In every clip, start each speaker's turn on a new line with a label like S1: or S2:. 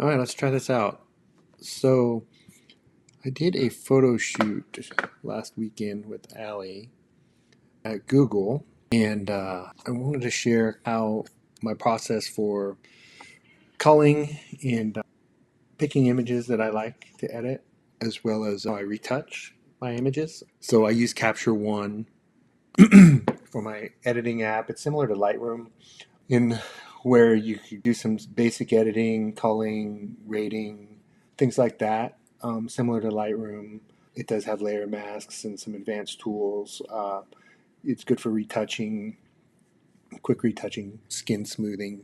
S1: All right, let's try this out. So I did a photo shoot last weekend with Allie at Google, and I wanted to share how my process for culling and picking images that I like to edit, as well as how I retouch my images. So I use Capture One for my editing app. It's similar to Lightroom in where you can do some basic editing, culling, rating, things like that. Similar to Lightroom, it does have layer masks and some advanced tools. It's good for retouching, quick retouching, skin smoothing,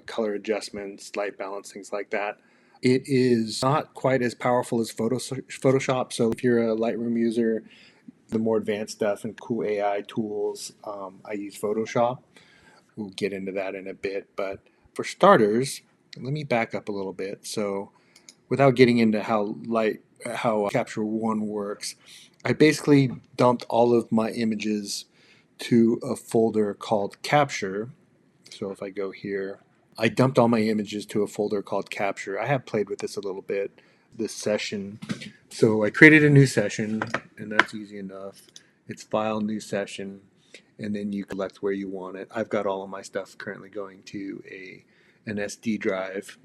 S1: color adjustments, light balance, things like that. It is not quite as powerful as Photoshop. So if you're a Lightroom user, the more advanced stuff and cool AI tools, I use Photoshop. We'll get into that in a bit. But for starters, let me back up a little bit. So without getting into how Capture One works, I basically dumped all of my images to a folder called Capture. So if I go here, I dumped all my images to a folder called Capture. I have played with this a little bit, this session. So I created a new session, and that's easy enough. It's File, New Session, and then you select where you want it. I've got all of my stuff currently going to an SD drive.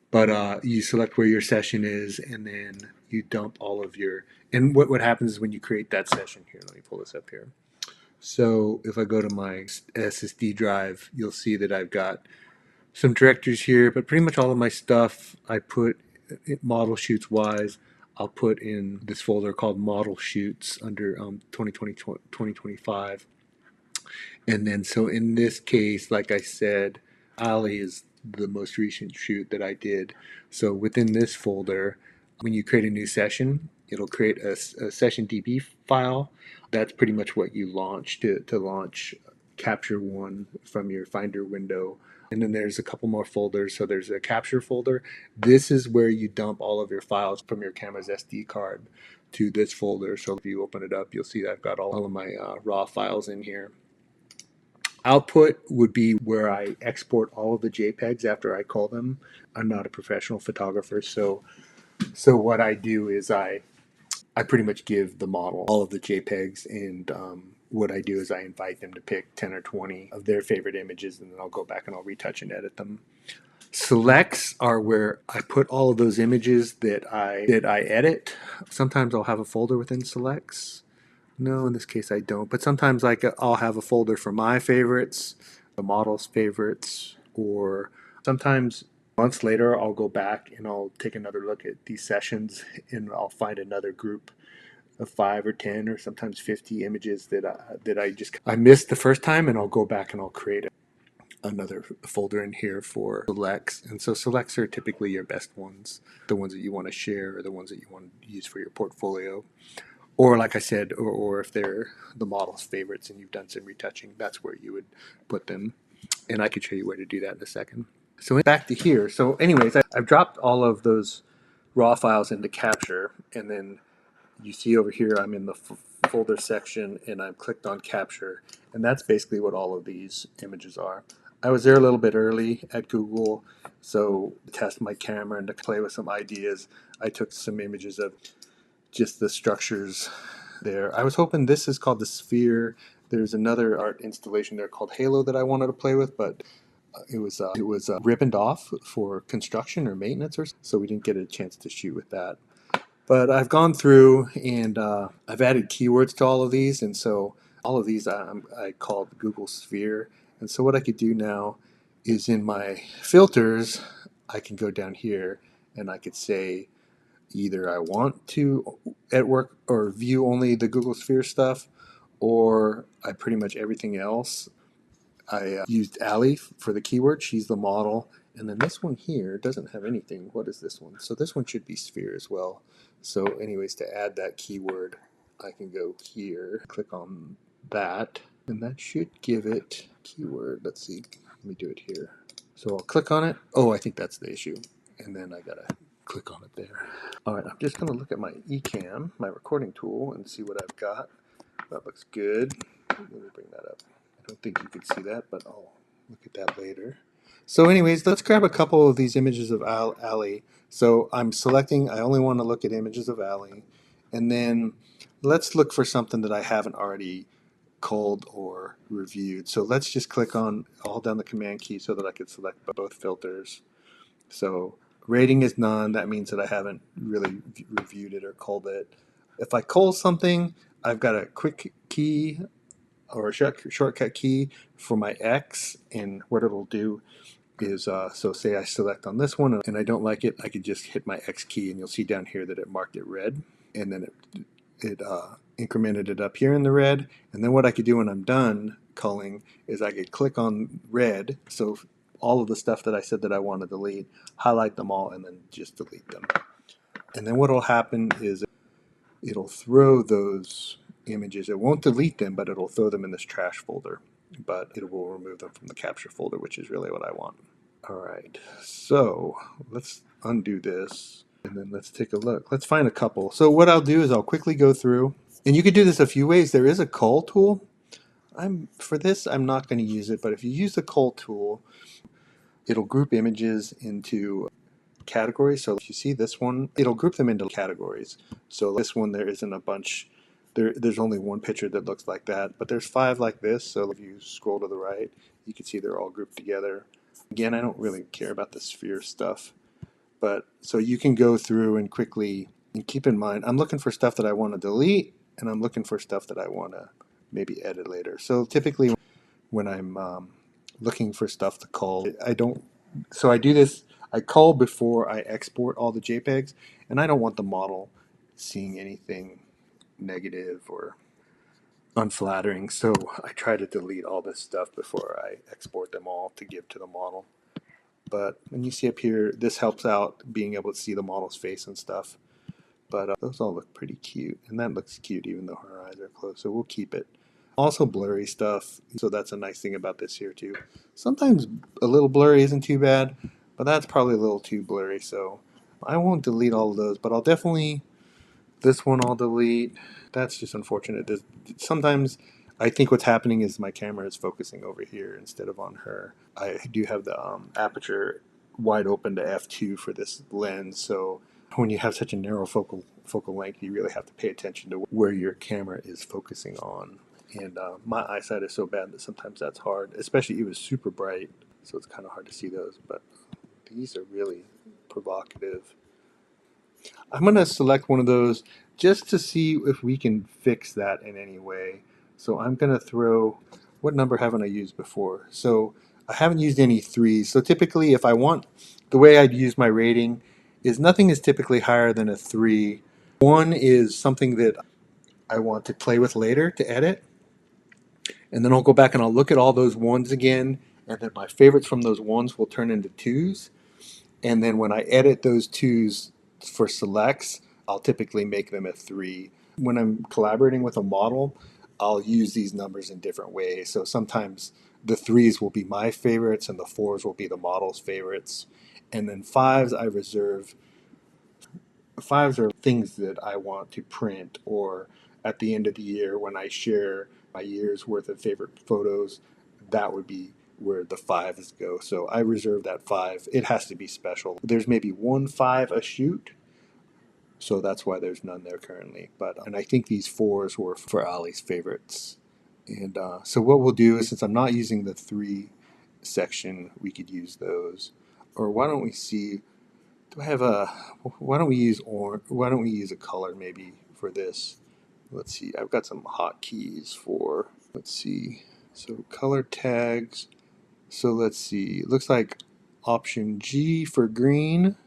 S1: But you select where your session is, and then you dump all of your. And what happens is when you create that session here, let me pull this up here. So if I go to my SSD drive, you'll see that I've got some directories here, but pretty much all of my stuff I put model shoots wise, I'll put in this folder called model shoots under 2020 2025. And then so in this case, like I said, Ali is the most recent shoot that I did. So within this folder, when you create a new session, it'll create a session DB file. That's pretty much what you launch to launch Capture One from your Finder window. And then there's a couple more folders. So there's a capture folder. This is where you dump all of your files from your camera's SD card to this folder. So if you open it up, you'll see that I've got all of my raw files in here. Output would be where I export all of the JPEGs after I call them. I'm not a professional photographer, so what I do is I pretty much give the model all of the JPEGs, and what I do is I invite them to pick 10 or 20 of their favorite images, and then I'll go back and I'll retouch and edit them. Selects are where I put all of those images that I edit. Sometimes I'll have a folder within selects. No, in this case I don't. But sometimes like I'll have a folder for my favorites, the model's favorites, or sometimes months later I'll go back and I'll take another look at these sessions and I'll find another group of 5 or 10 or sometimes 50 images that I missed the first time, and I'll go back and I'll create another folder in here for selects. And so selects are typically your best ones, the ones that you want to share or the ones that you want to use for your portfolio. Or like I said, or if they're the model's favorites and you've done some retouching, that's where you would put them. And I could show you where to do that in a second. So back to here. So anyways, I've dropped all of those raw files into Capture, and then you see over here I'm in the folder section and I've clicked on Capture, and that's basically what all of these images are. I was there a little bit early at Google, so to test my camera and to play with some ideas, I took some images of just the structures there. I was hoping, this is called the Sphere. There's another art installation there called Halo that I wanted to play with, but it was ribboned off for construction or maintenance, or so we didn't get a chance to shoot with that. But I've gone through and I've added keywords to all of these, and so all of these I called Google Sphere. And so what I could do now is in my filters, I can go down here and I could say either I want to at work or view only the Google Sphere stuff, or I pretty much everything else. I used Ali for the keyword. She's the model. And then this one here doesn't have anything. What is this one? So this one should be Sphere as well. So anyways, to add that keyword, I can go here, click on that, and that should give it keyword. Let's see. Let me do it here. So I'll click on it. Oh, I think that's the issue. And then I gotta click on it there. All right, I'm just gonna look at my Ecamm, my recording tool, and see what I've got. That looks good. Let me bring that up. I don't think you could see that, but I'll look at that later. So anyways, let's grab a couple of these images of Allie. So I'm selecting, I only want to look at images of Allie. And then let's look for something that I haven't already culled or reviewed. So let's just click on, hold down the command key so that I can select both filters. So rating is none. That means that I haven't really reviewed it or culled it. If I cull something, I've got a quick key or a shortcut key for my X, and what it'll do is, so say I select on this one and I don't like it, I could just hit my X key and you'll see down here that it marked it red, and then it incremented it up here in the red. And then what I could do when I'm done culling is I could click on red, so all of the stuff that I said that I want to delete, highlight them all, and then just delete them. And then what will happen is it'll throw those images. It won't delete them, but it'll throw them in this trash folder. But it will remove them from the capture folder, which is really what I want. All right, so let's undo this and then let's take a look. Let's find a couple. So what I'll do is I'll quickly go through, and you could do this a few ways. There is a cull tool. For this, I'm not going to use it, but if you use the cull tool, it'll group images into categories. So if you see this one, it'll group them into categories. So this one, there isn't a bunch. There's only one picture that looks like that, but there's 5 like this. So if you scroll to the right, you can see they're all grouped together. Again, I don't really care about the sphere stuff, but so you can go through and quickly, and keep in mind, I'm looking for stuff that I want to delete, and I'm looking for stuff that I want to maybe edit later. So typically when I'm looking for stuff to cull, I don't, so I do this, I cull before I export all the JPEGs, and I don't want the model seeing anything negative or unflattering, so I try to delete all this stuff before I export them all to give to the model. But when you see up here, this helps out being able to see the model's face and stuff. But those all look pretty cute, and that looks cute even though her eyes are closed, so we'll keep it. Also blurry stuff, so that's a nice thing about this here too. Sometimes a little blurry isn't too bad, but that's probably a little too blurry, so I won't delete all of those, but I'll definitely, this one I'll delete. That's just unfortunate. Sometimes I think what's happening is my camera is focusing over here instead of on her. I do have the aperture wide open to f2 for this lens, so when you have such a narrow focal length, you really have to pay attention to where your camera is focusing on. And my eyesight is so bad that sometimes that's hard, especially it was super bright, so it's kind of hard to see those. But these are really provocative. I'm going to select one of those just to see if we can fix that in any way. So I'm going to throw, what number haven't I used before? So I haven't used any 3s. So typically if I want, the way I'd use my rating is nothing is typically higher than a 3. 1 is something that I want to play with later to edit. And then I'll go back and I'll look at all those 1s again. And then my favorites from those 1s will turn into 2s. And then when I edit those 2s for selects, I'll typically make them a 3. When I'm collaborating with a model, I'll use these numbers in different ways. So sometimes the 3s will be my favorites and the 4s will be the model's favorites. And then 5s I reserve. 5s are things that I want to print, or at the end of the year when I share my year's worth of favorite photos, that would be where the 5s go. So I reserve that 5. It has to be special. There's maybe 1 5 a shoot, so that's why there's none there currently. And I think these 4s were for Ali's favorites. And so what we'll do is, since I'm not using the 3 section, we could use those. Or why don't we see? Do I have a? Why don't we use orange? Why don't we use a color maybe for this? Let's see. I've got some hotkeys for. Let's see. So color tags. So let's see. It looks like option G for green.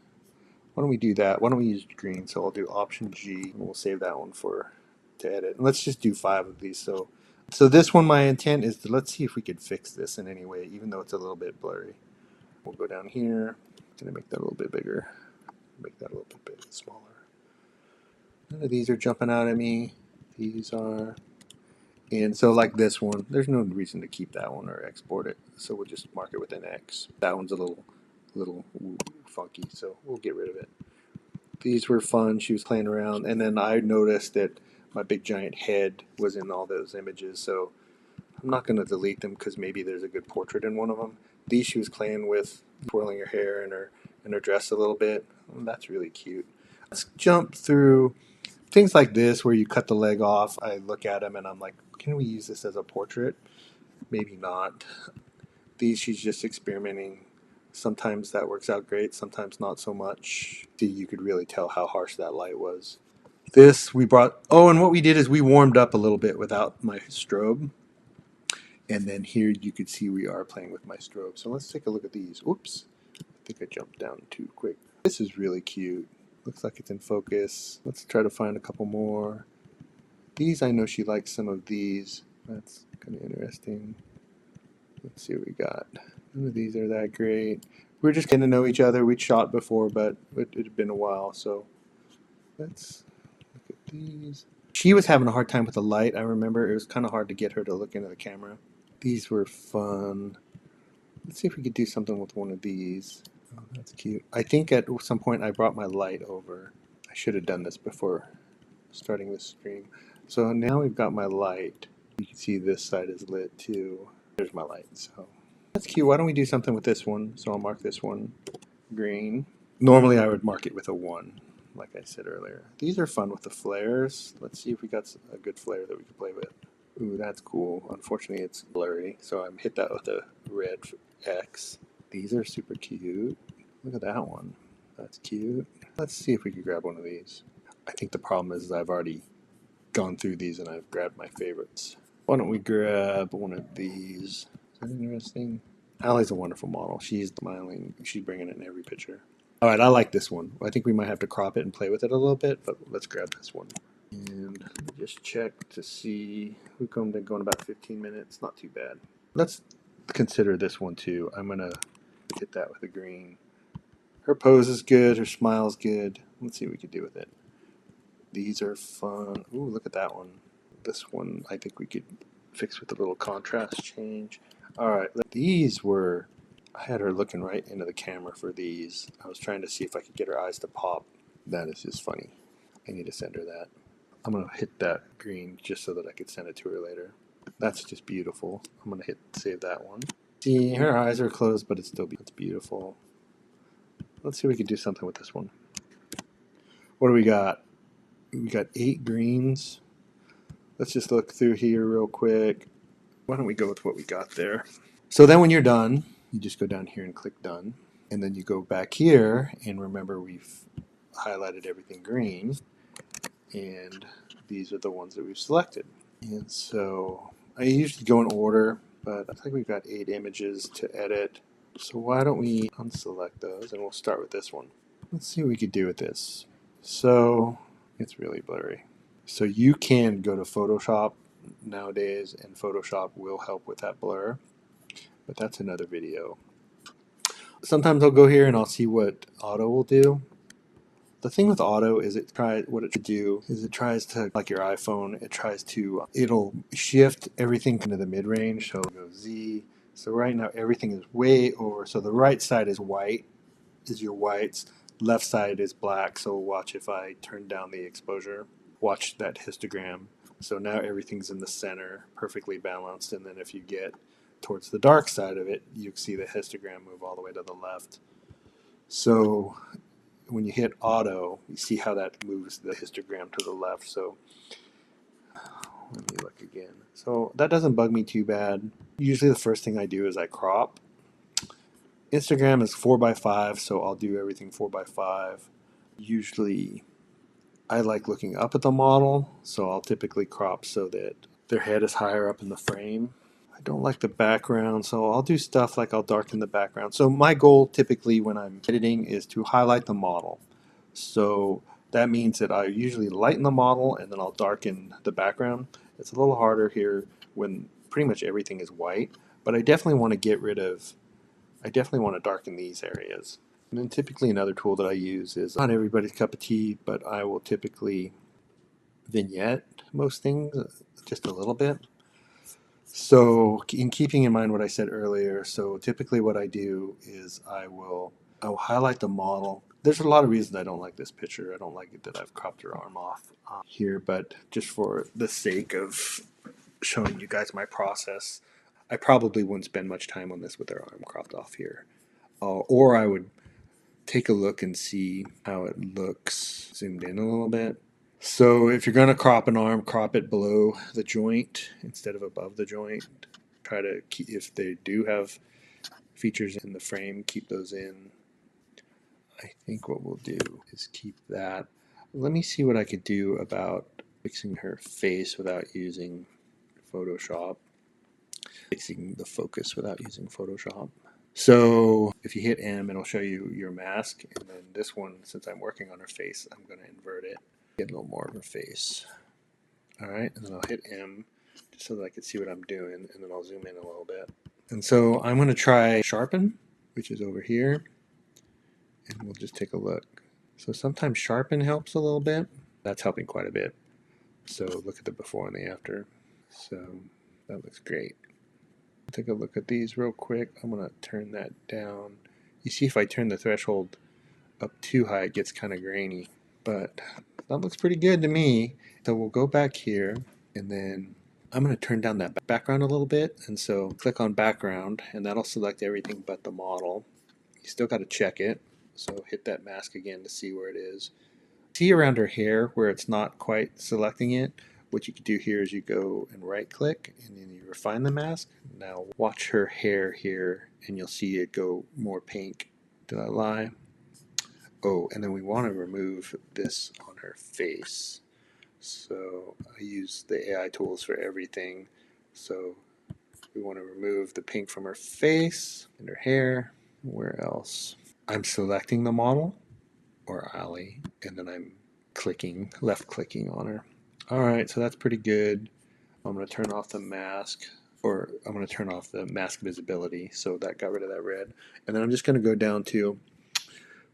S1: Why don't we do that? Why don't we use green? So I'll do option G, and we'll save that one for to edit. And let's just do 5 of these. So this one, my intent is to, let's see if we could fix this in any way, even though it's a little bit blurry. We'll go down here. I'm gonna make that a little bit bigger. Make that a little bit smaller. None of these are jumping out at me. These are. And so like this one, there's no reason to keep that one or export it. So we'll just mark it with an X. That one's a little funky, so we'll get rid of it. These were fun. She was playing around. And then I noticed that my big giant head was in all those images. So I'm not going to delete them because maybe there's a good portrait in one of them. These she was playing with, twirling her hair and her dress a little bit. Oh, that's really cute. Let's jump through things like this where you cut the leg off. I look at them and I'm like, can we use this as a portrait? Maybe not. These she's just experimenting. Sometimes that works out great, sometimes not so much. See, you could really tell how harsh that light was. This we brought, oh, and what we did is we warmed up a little bit without my strobe. And then here you could see we are playing with my strobe. So let's take a look at these. Oops, I think I jumped down too quick. This is really cute. Looks like it's in focus. Let's try to find a couple more. These, I know she likes some of these. That's kind of interesting. Let's see what we got. None of these are that great. We're just getting to know each other. We'd shot before, but it had been a while. So let's look at these. She was having a hard time with the light. I remember it was kind of hard to get her to look into the camera. These were fun. Let's see if we could do something with one of these. Oh, that's cute. I think at some point I brought my light over. I should have done this before starting this stream. So now we've got my light. You can see this side is lit too. There's my light. So that's cute. Why don't we do something with this one? So I'll mark this one green. Normally I would mark it with a 1, like I said earlier. These are fun with the flares. Let's see if we got a good flare that we can play with. Ooh, that's cool. Unfortunately, it's blurry, so I'm hit that with a red X. These are super cute. Look at that one. That's cute. Let's see if we can grab one of these. I think the problem is I've already gone through these and I've grabbed my favorites. Why don't we grab one of these? Is that interesting? Allie's a wonderful model. She's smiling. She's bringing it in every picture. All right, I like this one. I think we might have to crop it and play with it a little bit, but let's grab this one. And just check to see. We've been going about 15 minutes. Not too bad. Let's consider this one too. I'm going to hit that with a green. Her pose is good. Her smile is good. Let's see what we can do with it. These are fun. Ooh, look at that one. This one I think we could fix with a little contrast change. All right, these were, I had her looking right into the camera for these. I was trying to see if I could get her eyes to pop. That is just funny. I need to send her that. I'm going to hit that green just so that I could send it to her later. That's just beautiful. I'm going to hit save that one. See, her eyes are closed, but it's beautiful. Let's see if we can do something with this one. What do we got? We got 8 greens. Let's just look through here real quick. Why don't we go with what we got there? So then when you're done, you just go down here and click done. And then you go back here and remember we've highlighted everything green. And these are the ones that we've selected. And so I usually go in order, but I think we've got 8 images to edit. So why don't we unselect those and we'll start with this one. Let's see what we could do with this. So it's really blurry. So you can go to Photoshop nowadays and Photoshop will help with that blur, but that's another video. Sometimes I'll go here and I'll see what auto will do. The thing with auto is it tries to, like your iPhone, it'll shift everything into the mid-range. So it'll go Z. So right now everything is way over. So the right side is white, is your whites. Left side is black. So watch if I turn down the exposure. Watch that histogram. So now everything's in the center, perfectly balanced. And then if you get towards the dark side of it, you see the histogram move all the way to the left. So when you hit auto, you see how that moves the histogram to the left. So let me look again. So that doesn't bug me too bad. Usually the first thing I do is I crop. Instagram is 4:5, so I'll do everything 4:5. Usually I like looking up at the model, so I'll typically crop so that their head is higher up in the frame. I don't like the background, so I'll do stuff like I'll darken the background. So my goal typically when I'm editing is to highlight the model. So that means that I usually lighten the model and then I'll darken the background. It's a little harder here when pretty much everything is white, but I definitely want to darken these areas. And then typically another tool that I use is not everybody's cup of tea, but I will typically vignette most things just a little bit. So in keeping in mind what I said earlier, so typically what I do is I'll highlight the model. There's a lot of reasons I don't like this picture. I don't like it that I've cropped her arm off here, but just for the sake of showing you guys my process, I probably wouldn't spend much time on this with her arm cropped off here. Or I would take a look and see how it looks zoomed in a little bit. So if you're going to crop an arm, crop it below the joint instead of above the joint. Try to keep, if they do have features in the frame, keep those in. I think what we'll do is keep that. Let me see what I could do about fixing her face without using Photoshop. Fixing the focus without using Photoshop. So if you hit M, it'll show you your mask. And then this one, since I'm working on her face, I'm going to invert it. Get a little more of her face. All right, and then I'll hit M just so that I can see what I'm doing, and then I'll zoom in a little bit. And so I'm going to try sharpen, which is over here, and we'll just take a look. So sometimes sharpen helps a little bit. That's helping quite a bit. So look at the before and the after. So that looks great. Take a look at these real quick. I'm going to turn that down. You see if I turn the threshold up too high, it gets kind of grainy. But that looks pretty good to me. So we'll go back here, and then I'm going to turn down that background a little bit. And so click on background, and that'll select everything but the model. You still got to check it. So hit that mask again to see where it is. See around her hair where it's not quite selecting it. What you can do here is you go and right click and then you refine the mask. Now watch her hair here and you'll see it go more pink. Did I lie? Oh, and then we want to remove this on her face. So I use the AI tools for everything. So we want to remove the pink from her face and her hair. Where else? I'm selecting the model or Ali, and then I'm clicking, left clicking on her. All right, so that's pretty good. I'm going to turn off the mask, or I'm going to turn off the mask visibility, so that got rid of that red. And then I'm just going to go down to,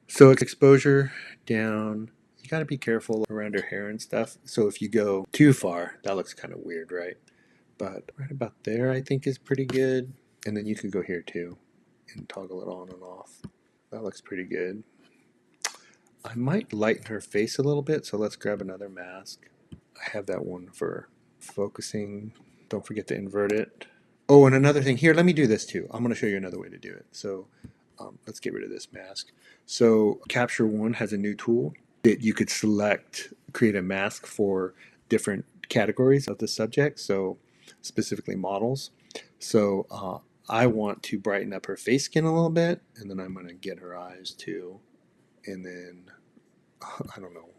S1: so exposure down. You got to be careful around her hair and stuff. So if you go too far, that looks kind of weird, right? But right about there, I think is pretty good. And then you can go here too and toggle it on and off. That looks pretty good. I might lighten her face a little bit, so let's grab another mask. I have that one for focusing. Don't forget to invert it. Oh, and another thing here, let me do this too. I'm going to show you another way to do it. So let's get rid of this mask. So Capture One has a new tool that you could select, create a mask for different categories of the subject, so specifically models. So I want to brighten up her face skin a little bit, and then I'm going to get her eyes too. And then, I don't know,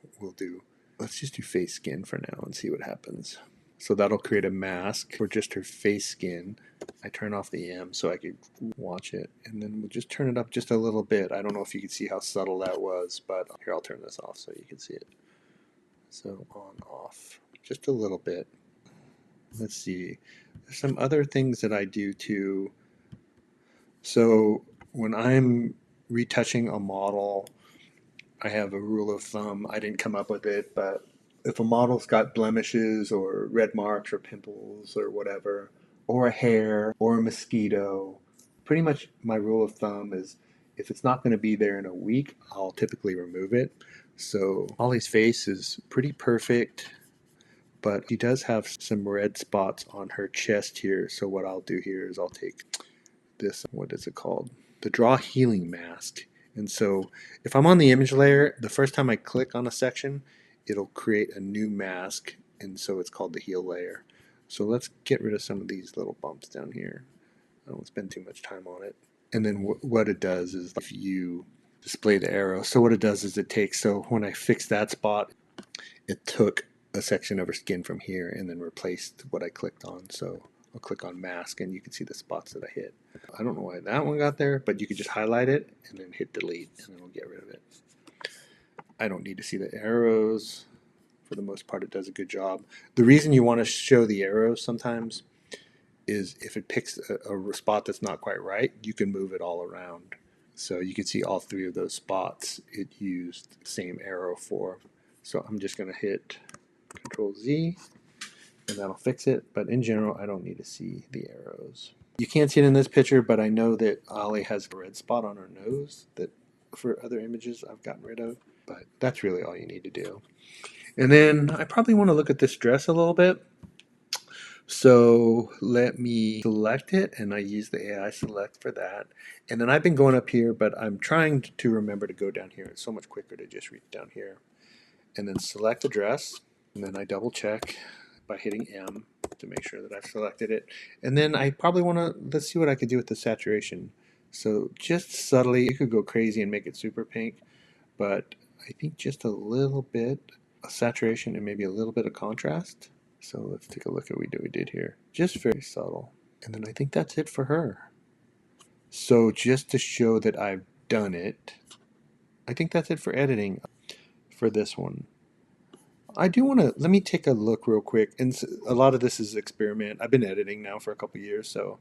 S1: let's just do face skin for now and see what happens. So that'll create a mask for just her face skin. I turn off the M so I could watch it. And then we'll just turn it up just a little bit. I don't know if you can see how subtle that was, but here, I'll turn this off so you can see it. So on, off, just a little bit. Let's see. There's some other things that I do too. So when I'm retouching a model, I have a rule of thumb. I didn't come up with it, but if a model's got blemishes or red marks or pimples or whatever, or a hair or a mosquito, pretty much my rule of thumb is if it's not going to be there in a week, I'll typically remove it. So Ollie's face is pretty perfect, but she does have some red spots on her chest here. So what I'll do here is I'll take this, what is it called? The Draw Healing Mask. And so if I'm on the image layer, the first time I click on a section, it'll create a new mask. And so it's called the heal layer. So let's get rid of some of these little bumps down here. I don't spend too much time on it. And then what it does is if you display the arrow, so what it does is it takes, so when I fix that spot, it took a section of her skin from here and then replaced what I clicked on. So I'll click on mask and you can see the spots that I hit. I don't know why that one got there, but you could just highlight it and then hit delete and then we'll get rid of it. I don't need to see the arrows. For the most part, it does a good job. The reason you want to show the arrows sometimes is if it picks a spot that's not quite right, you can move it all around. So you can see all three of those spots it used the same arrow for. So I'm just going to hit Control Z and that'll fix it. But in general, I don't need to see the arrows. You can't see it in this picture, but I know that Ollie has a red spot on her nose that for other images I've gotten rid of. But that's really all you need to do. And then I probably want to look at this dress a little bit. So let me select it, and I use the AI select for that. And then I've been going up here, but I'm trying to remember to go down here. It's so much quicker to just reach down here. And then select address, and then I double check by hitting M to make sure that I've selected it. And then I probably want to, let's see what I could do with the saturation. So just subtly, you could go crazy and make it super pink, but I think just a little bit of saturation and maybe a little bit of contrast. So let's take a look at what we did here. Just very subtle. And then I think that's it for her. So just to show that I've done it, I think that's it for editing for this one. I do want to, let me take a look real quick. And a lot of this is experiment. I've been editing now for a couple years, so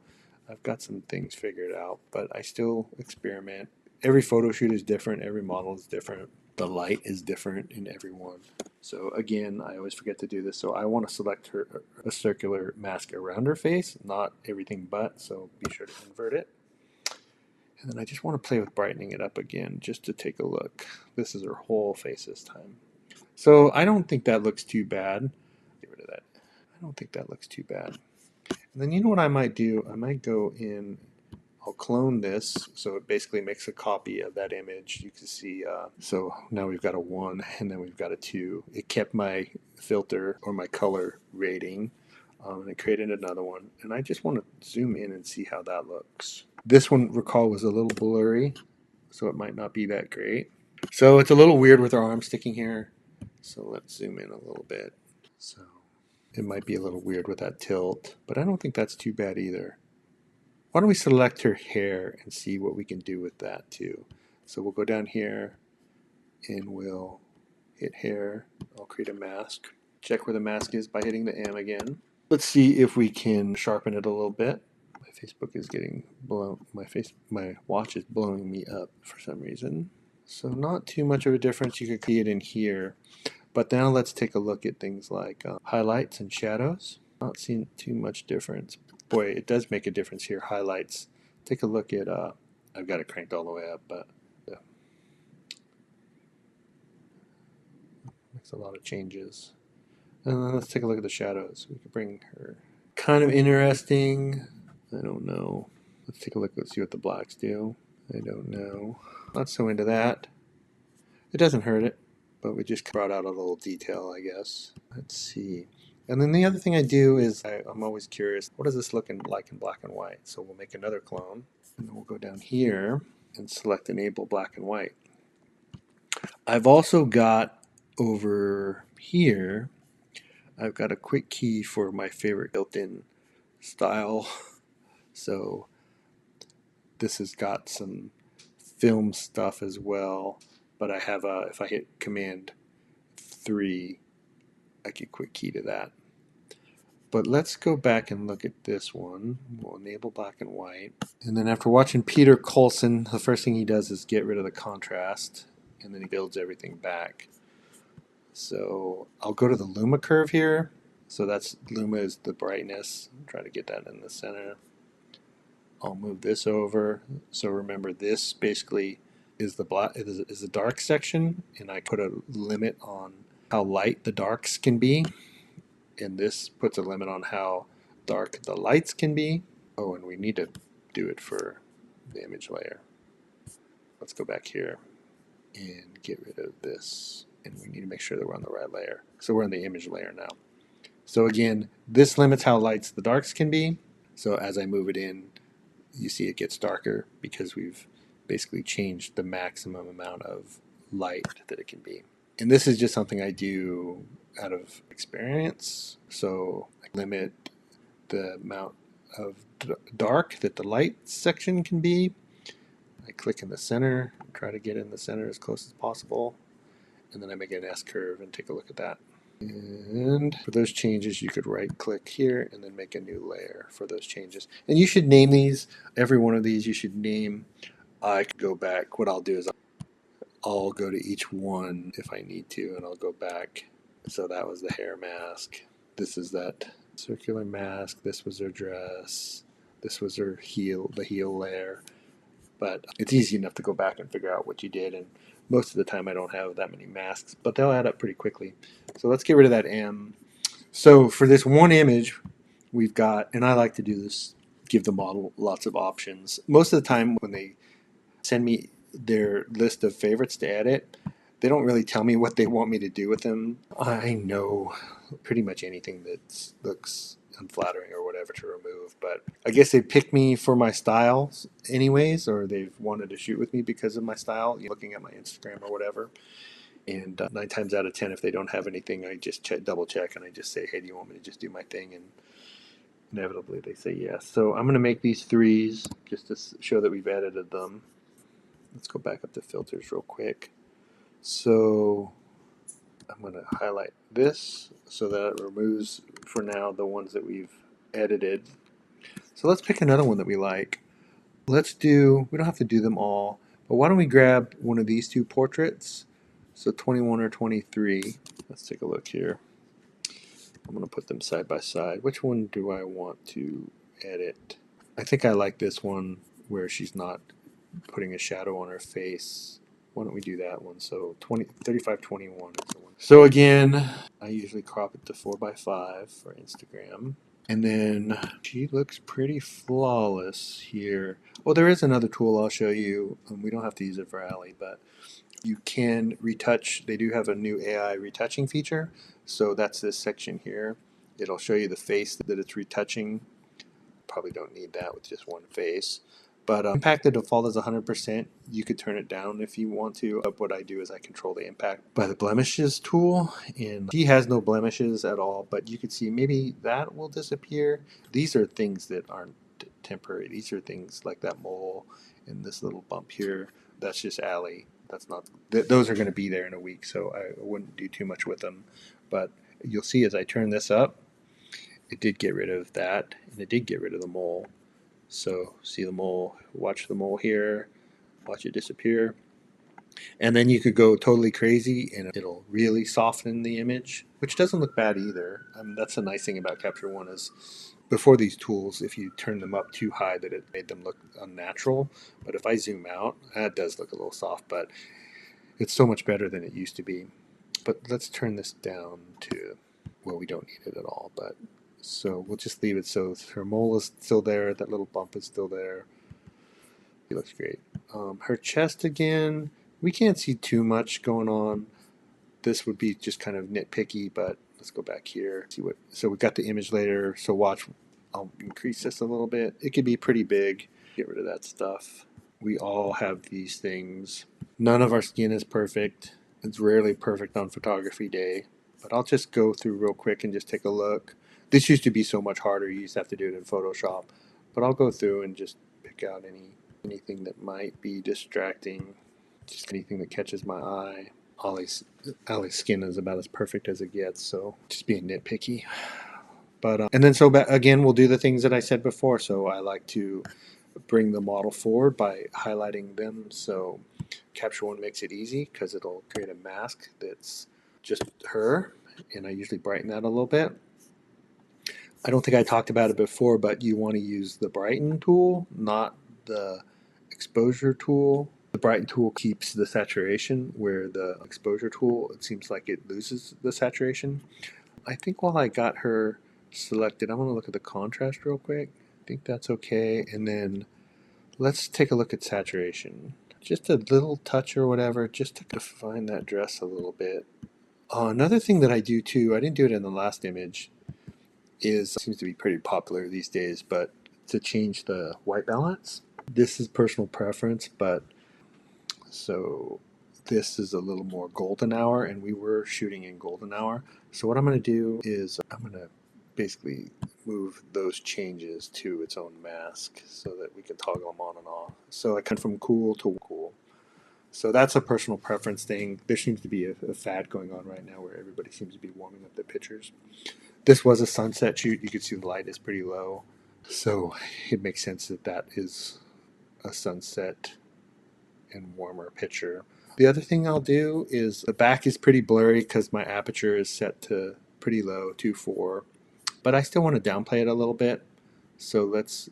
S1: I've got some things figured out, but I still experiment. Every photo shoot is different. Every model is different. The light is different in every one. So again, I always forget to do this. So I want to select her a circular mask around her face, not everything but. So be sure to invert it. And then I just want to play with brightening it up again just to take a look. This is her whole face this time. So I don't think that looks too bad. Get rid of that. I don't think that looks too bad. And then you know what I might do? I might go in, I'll clone this so it basically makes a copy of that image. You can see, so now we've got a 1 and then we've got a 2. It kept my filter or my color rating, and it created another one. And I just want to zoom in and see how that looks. This one, recall, was a little blurry, so it might not be that great. So it's a little weird with our arm sticking here. So let's zoom in a little bit. So it might be a little weird with that tilt, but I don't think that's too bad either. Why don't we select her hair and see what we can do with that too. So we'll go down here and we'll hit hair. I'll create a mask. Check where the mask is by hitting the M again. Let's see if we can sharpen it a little bit. My Facebook is getting blown. My watch is blowing me up for some reason. So not too much of a difference. You could see it in here. But now let's take a look at things like highlights and shadows. Not seeing too much difference. Boy, it does make a difference here. Highlights. Take a look at, I've got it cranked all the way up, but yeah. Makes a lot of changes. And then let's take a look at the shadows. We could bring her. Kind of interesting. I don't know. Let's take a look. Let's see what the blacks do. I don't know. Not so into that. It doesn't hurt it, but we just brought out a little detail, I guess. Let's see. And then the other thing I do is I'm always curious, what does this look like in black and white? So we'll make another clone, and then we'll go down here and select Enable Black and White. I've also got over here, I've got a quick key for my favorite built-in style. So this has got some film stuff as well, but I have if I hit Command 3, I can quick key to that. But let's go back and look at this one. We'll enable black and white. And then after watching Peter Coulson, the first thing he does is get rid of the contrast, and then he builds everything back. So I'll go to the Luma curve here. So that's Luma is the brightness. Try to get that in the center. I'll move this over. So remember, this basically is the black is the dark section, and I put a limit on how light the darks can be. And this puts a limit on how dark the lights can be. Oh, and we need to do it for the image layer. Let's go back here and get rid of this. And we need to make sure that we're on the right layer. So we're on the image layer now. So again, this limits how lights the darks can be. So as I move it in, you see it gets darker because we've basically changed the maximum amount of light that it can be. And this is just something I do out of experience. So I limit the amount of dark that the light section can be. I click in the center, try to get in the center as close as possible, and then I make an S curve and take a look at that. And for those changes, you could right click here and then make a new layer for those changes. And you should name these, every one of these you should name. I could go back. What I'll do is I'll go to each one if I need to, and I'll go back. So that was the hair mask. This is that circular mask. This was her dress. This was her heel, the heel layer. But it's easy enough to go back and figure out what you did. And most of the time I don't have that many masks, but they'll add up pretty quickly. So let's get rid of that M. So for this one image, we've got, and I like to do this, give the model lots of options. Most of the time when they send me their list of favorites to edit, they don't really tell me what they want me to do with them. I know pretty much anything that looks unflattering or whatever to remove, but I guess they picked me for my style anyways, or they've wanted to shoot with me because of my style, looking at my Instagram or whatever. And 9 times out of 10, if they don't have anything, I just double check and I just say, hey, do you want me to just do my thing? And inevitably they say yes. So I'm going to make these threes just to show that we've edited them. Let's go back up to filters real quick. So I'm going to highlight this so that it removes, for now, the ones that we've edited. So let's pick another one that we like. We don't have to do them all, but why don't we grab one of these two portraits? So 21 or 23. Let's take a look here. I'm going to put them side by side. Which one do I want to edit? I think I like this one where she's not putting a shadow on her face. Why don't we do that one? So 3521 is the one. So again, I usually crop it to 4:5 for Instagram. And then she looks pretty flawless here. Oh, there is another tool I'll show you. We don't have to use it for Allie, but you can retouch. They do have a new AI retouching feature. So that's this section here. It'll show you the face that it's retouching. Probably don't need that with just one face. But impact, the default is 100%. You could turn it down if you want to. What I do is I control the impact by the blemishes tool. And she has no blemishes at all, but you could see maybe that will disappear. These are things that aren't temporary. These are things like that mole and this little bump here. That's just Allie. That's not. Those are going to be there in a week, so I wouldn't do too much with them. But you'll see as I turn this up, it did get rid of that, and it did get rid of the mole. So see the mole, watch the mole here, watch it disappear. And then you could go totally crazy and it'll really soften the image, which doesn't look bad either. That's the nice thing about Capture One is before these tools, if you turn them up too high, that it made them look unnatural. But if I zoom out, that does look a little soft, but it's so much better than it used to be. But let's turn this down to, well, we don't need it at all, but so we'll just leave it so her mole is still there, that little bump is still there. It looks great. Her chest again, we can't see too much going on. This would be just kind of nitpicky, but let's go back here. See what. So we got the image later. So watch. I'll increase this a little bit. It could be pretty big. Get rid of that stuff. We all have these things. None of our skin is perfect. It's rarely perfect on photography day. But I'll just go through real quick and just take a look. This used to be so much harder. You used to have to do it in Photoshop. But I'll go through and just pick out anything that might be distracting. Just anything that catches my eye. Ollie's skin is about as perfect as it gets, so just being nitpicky. But and then again, we'll do the things that I said before. So I like to bring the model forward by highlighting them. So Capture One makes it easy because it'll create a mask that's just her, and I usually brighten that a little bit. I don't think I talked about it before, but you want to use the brighten tool, not the exposure tool. The brighten tool keeps the saturation, where the exposure tool, it seems like it loses the saturation. I think while I got her selected, I want to look at the contrast real quick. I think that's okay. And then let's take a look at saturation. Just a little touch or whatever, just to define that dress a little bit. Another thing that I do too, I didn't do it in the last image, is seems to be pretty popular these days, but to change the white balance. This is personal preference, but so this is a little more golden hour, and we were shooting in golden hour. So what I'm going to do is I'm going to basically move those changes to its own mask so that we can toggle them on and off. So I come from cool to cool. So that's a personal preference thing. There seems to be a fad going on right now where everybody seems to be warming up their pictures. This was a sunset shoot. You can see the light is pretty low. So it makes sense that that is a sunset and warmer picture. The other thing I'll do is the back is pretty blurry because my aperture is set to pretty low, 2.4. But I still want to downplay it a little bit. So let's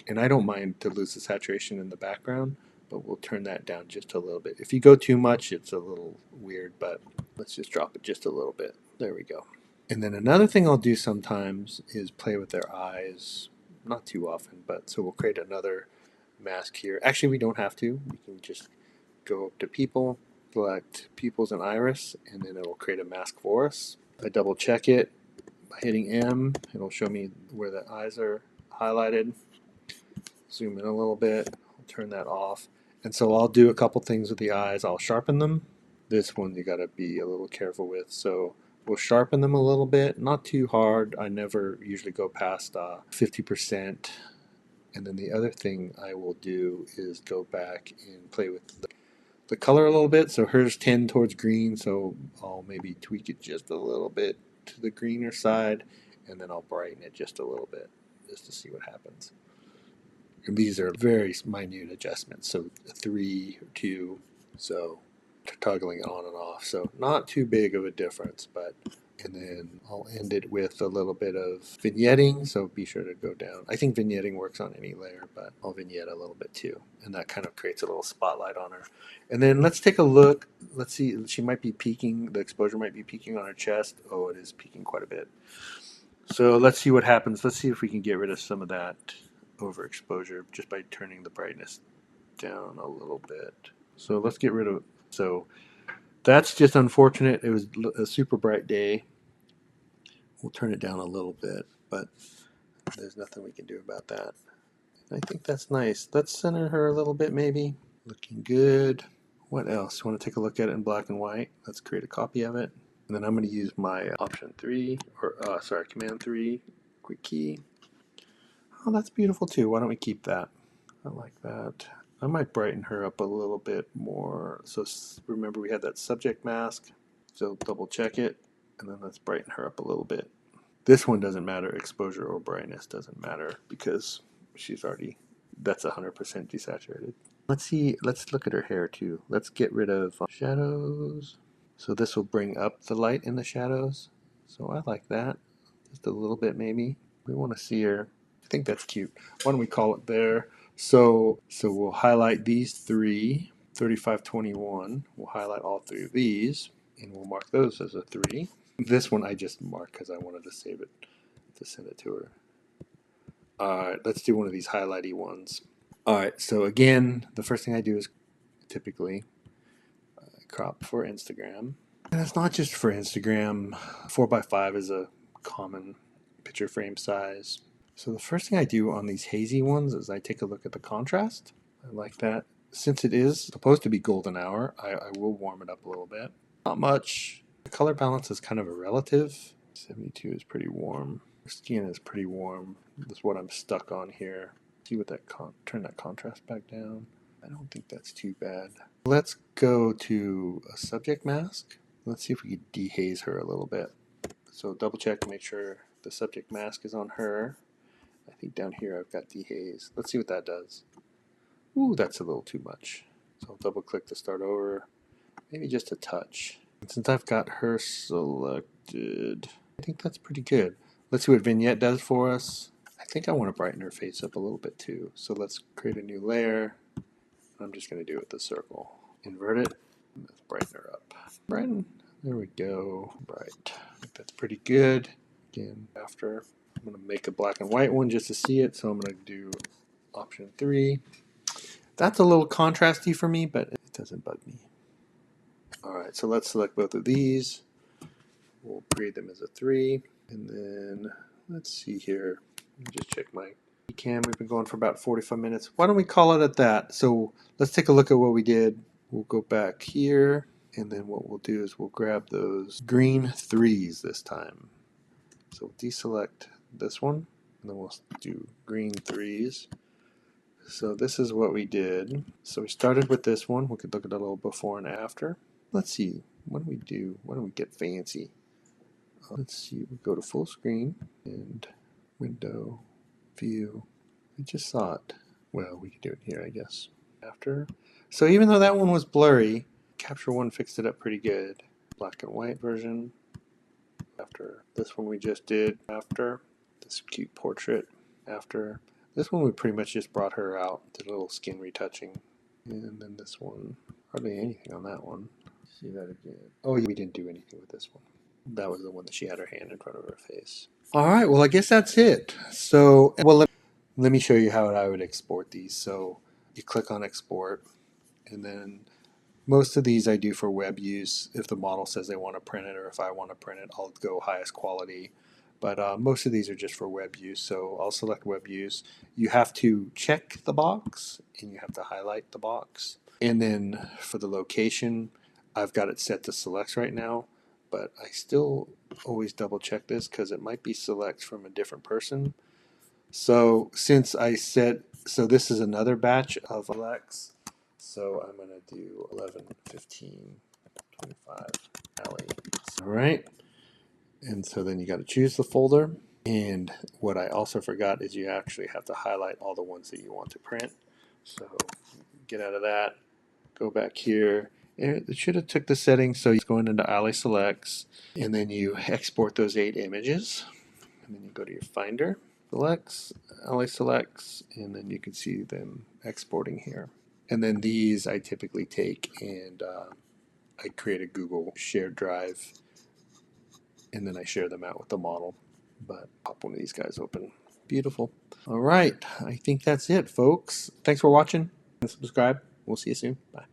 S1: and I don't mind to lose the saturation in the background, but we'll turn that down just a little bit. If you go too much, it's a little weird, but let's just drop it just a little bit. There we go. And then another thing I'll do sometimes is play with their eyes. Not too often, but so we'll create another mask here. Actually, we don't have to. We can just go up to people, select pupils and iris, and then it'll create a mask for us. I double check it by hitting M. It'll show me where the eyes are highlighted. Zoom in a little bit. I'll turn that off. And so I'll do a couple things with the eyes. I'll sharpen them. This one you got to be a little careful with. So we'll sharpen them a little bit, not too hard. I never usually go past 50%. And then the other thing I will do is go back and play with the color a little bit. So hers tend towards green, so I'll maybe tweak it just a little bit to the greener side, and then I'll brighten it just a little bit just to see what happens. And these are very minute adjustments, so 3 or 2, so toggling on and off, so not too big of a difference, but and then I'll end it with a little bit of vignetting, so be sure to go down. I think vignetting works on any layer, but I'll vignette a little bit too, and that kind of creates a little spotlight on her. And then let's take a look. Let's see, she might be peaking, the exposure might be peaking on her chest. Oh, it is peaking quite a bit. So let's see what happens. Let's see if we can get rid of some of that overexposure just by turning the brightness down a little bit. So let's get rid of, so that's just unfortunate. It was a super bright day. We'll turn it down a little bit, but there's nothing we can do about that. I think that's nice. Let's center her a little bit maybe. Looking good. What else? Want to take a look at it in black and white? Let's create a copy of it. And then I'm going to use my option 3, or command 3, quick key. Oh, that's beautiful too. Why don't we keep that? I like that. I might brighten her up a little bit more. So remember we had that subject mask. So double check it, and then let's brighten her up a little bit. This one doesn't matter. Exposure or brightness doesn't matter because she's already, that's 100% desaturated. Let's see, let's look at her hair too. Let's get rid of shadows. So this will bring up the light in the shadows. So I like that. Just a little bit maybe. We want to see her. I think that's cute. Why don't we call it there? So we'll highlight these 3, 3521. We'll highlight all 3 of these, and we'll mark those as a 3. This one I just marked because I wanted to save it to send it to her. Alright, let's do one of these highlighty ones. Alright, so again, the first thing I do is typically crop for Instagram. And it's not just for Instagram. 4x5 is a common picture frame size. So the first thing I do on these hazy ones is I take a look at the contrast. I like that. Since it is supposed to be golden hour, I will warm it up a little bit. Not much. The color balance is kind of a relative. 72 is pretty warm. Her skin is pretty warm. That's what I'm stuck on here. See what that turn that contrast back down. I don't think that's too bad. Let's go to a subject mask. Let's see if we can dehaze her a little bit. So double check to make sure the subject mask is on her. I think down here I've got dehaze. Let's see what that does. Ooh, that's a little too much. So I'll double click to start over. Maybe just a touch. And since I've got her selected, I think that's pretty good. Let's see what Vignette does for us. I think I want to brighten her face up a little bit too. So let's create a new layer. I'm just going to do it with the circle. Invert it. Let's brighten her up. Brighten. There we go. Bright. I think that's pretty good. Again, after I'm going to make a black and white one just to see it. So I'm going to do option 3. That's a little contrasty for me, but it doesn't bug me. Alright, so let's select both of these. We'll create them as a 3. And then let's see here. Let me just check my cam. We've been going for about 45 minutes. Why don't we call it at that? So let's take a look at what we did. We'll go back here, and then what we'll do is we'll grab those green 3s this time. So deselect this one, and then we'll do green 3s. So this is what we did. So we started with this one. We could look at a little before and after. Let's see. What do we do? Why don't we get fancy? Let's see. We go to full screen and window, view. I just saw it. Well, we could do it here, I guess. After. So even though that one was blurry, Capture One fixed it up pretty good. Black and white version. After this one we just did. After this cute portrait. After this one we pretty much just brought her out. Did a little skin retouching. And then this one. Hardly anything on that one. See that again. Oh, we didn't do anything with this one. That was the one that she had her hand in front of her face. All right, well, I guess that's it. So, well, let me show you how I would export these. So you click on export, and then most of these I do for web use. If the model says they want to print it, or if I want to print it, I'll go highest quality. But most of these are just for web use. So I'll select web use. You have to check the box, and you have to highlight the box. And then for the location, I've got it set to selects right now, but I still always double check this because it might be select from a different person. So since I set, so this is another batch of selects. So I'm going to do 11, 15, 25, alley. All right. And so then you got to choose the folder. And what I also forgot is you actually have to highlight all the ones that you want to print. So get out of that, go back here. It should have took the settings, so you're going into alley selects, and then you export those 8 images, and then you go to your Finder, selects, alley selects, and then you can see them exporting here. And then these I typically take and I create a Google shared drive, and then I share them out with the model. But pop one of these guys open. Beautiful. All right, I think that's it, folks. Thanks for watching and subscribe. We'll see you soon. Bye.